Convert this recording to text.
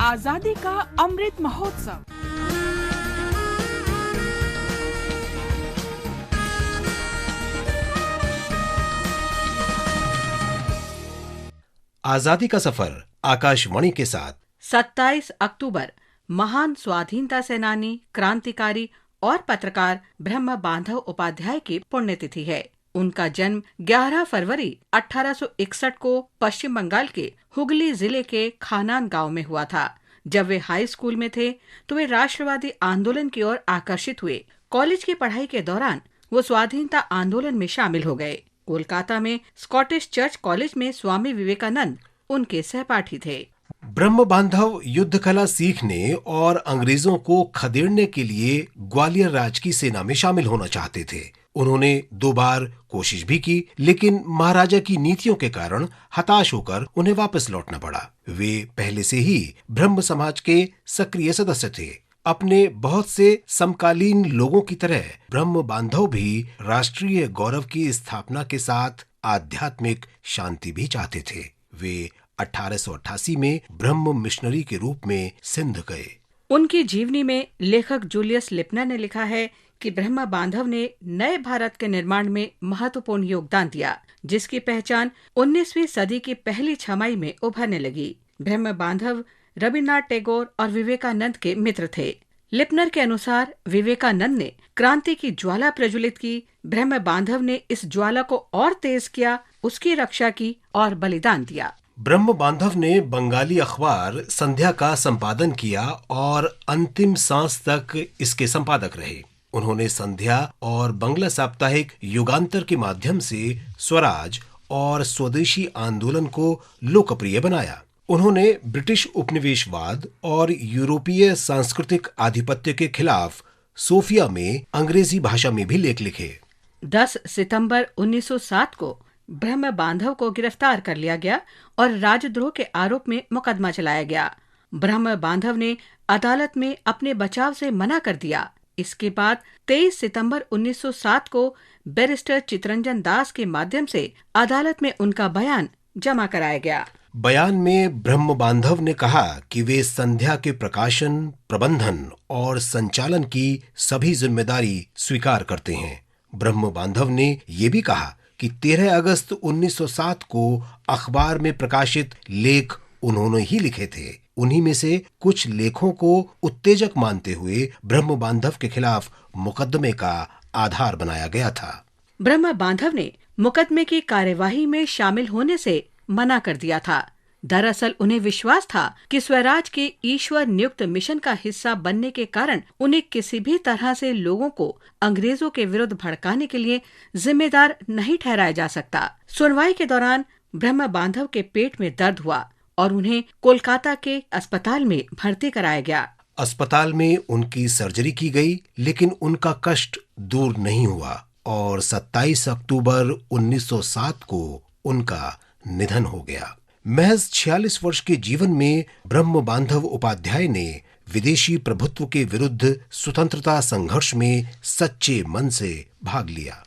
आजादी का अमृत महोत्सव। आजादी का सफर आकाशवाणी के साथ 27 अक्टूबर महान स्वाधीनता सेनानी, क्रांतिकारी और पत्रकार ब्रह्म बांधव उपाध्याय की पुण्यतिथि है। उनका जन्म 11 फरवरी 1861 को पश्चिम बंगाल के हुगली जिले के खानान गांव में हुआ था। जब वे हाई स्कूल में थे तो वे राष्ट्रवादी आंदोलन की ओर आकर्षित हुए। कॉलेज की पढ़ाई के दौरान वो स्वाधीनता आंदोलन में शामिल हो गए। कोलकाता में स्कॉटिश चर्च कॉलेज में स्वामी विवेकानंद उनके सहपाठी थे। ब्रह्म बांधव युद्ध कला सीखने और अंग्रेजों को खदेड़ने के लिए ग्वालियर राज की सेना में शामिल होना चाहते थे। उन्होंने 2 बार कोशिश भी की, लेकिन महाराजा की नीतियों के कारण हताश होकर उन्हें वापस लौटना पड़ा। वे पहले से ही ब्रह्म समाज के सक्रिय सदस्य थे। अपने बहुत से समकालीन लोगों की तरह ब्रह्म बांधव भी राष्ट्रीय गौरव की स्थापना के साथ आध्यात्मिक शांति भी चाहते थे। वे 1888 में ब्रह्म मिशनरी के रूप में सिंध गए। उनकी जीवनी में लेखक जूलियस लिपनर ने लिखा है कि ब्रह्म बांधव ने नए भारत के निर्माण में महत्वपूर्ण योगदान दिया, जिसकी पहचान 19वीं सदी की पहली छमाही में उभरने लगी। ब्रह्म बांधव रविन्द्रनाथ टैगोर और विवेकानंद के मित्र थे। लिपनर के अनुसार विवेकानंद ने क्रांति की ज्वाला प्रज्वलित की, ब्रह्म बांधव ने इस ज्वाला को और तेज किया, उसकी रक्षा की और बलिदान दिया। ब्रह्म बांधव ने बंगाली अखबार संध्या का संपादन किया और अंतिम सांस तक इसके संपादक रहे। उन्होंने संध्या और बंगला साप्ताहिक युगांतर के माध्यम से स्वराज और स्वदेशी आंदोलन को लोकप्रिय बनाया। उन्होंने ब्रिटिश उपनिवेशवाद और यूरोपीय सांस्कृतिक आधिपत्य के खिलाफ सोफिया में अंग्रेजी भाषा में भी लेख लिखे। 10 सितंबर 1907 को ब्रह्म बांधव को गिरफ्तार कर लिया गया और राजद्रोह के आरोप में मुकदमा चलाया गया। ब्रह्म बांधव ने अदालत में अपने बचाव से मना कर दिया। इसके बाद 23 सितंबर 1907 को बैरिस्टर चितरंजन दास के माध्यम से अदालत में उनका बयान जमा कराया गया। बयान में ब्रह्म बांधव ने कहा कि वे संध्या के प्रकाशन, प्रबंधन और संचालन की सभी जिम्मेदारी स्वीकार करते हैं। ब्रह्म बांधव ने ये भी कहा कि 13 अगस्त 1907 को अखबार में प्रकाशित लेख उन्होंने ही लिखे थे। उन्हीं में से कुछ लेखों को उत्तेजक मानते हुए ब्रह्म बांधव के खिलाफ मुकदमे का आधार बनाया गया था। ब्रह्म बांधव ने मुकदमे की कार्यवाही में शामिल होने से मना कर दिया था। दरअसल उन्हें विश्वास था कि स्वराज के ईश्वर नियुक्त मिशन का हिस्सा बनने के कारण उन्हें किसी भी तरह से लोगों को अंग्रेजों के विरुद्ध भड़काने के लिए जिम्मेदार नहीं ठहराया जा सकता। सुनवाई के दौरान ब्रह्म बांधव के पेट में दर्द हुआ और उन्हें कोलकाता के अस्पताल में भर्ती कराया गया। अस्पताल में उनकी सर्जरी की गई, लेकिन उनका कष्ट दूर नहीं हुआ और 27 अक्टूबर 1907 को उनका निधन हो गया। महज 46 वर्ष के जीवन में ब्रह्म बांधव उपाध्याय ने विदेशी प्रभुत्व के विरुद्ध स्वतंत्रता संघर्ष में सच्चे मन से भाग लिया।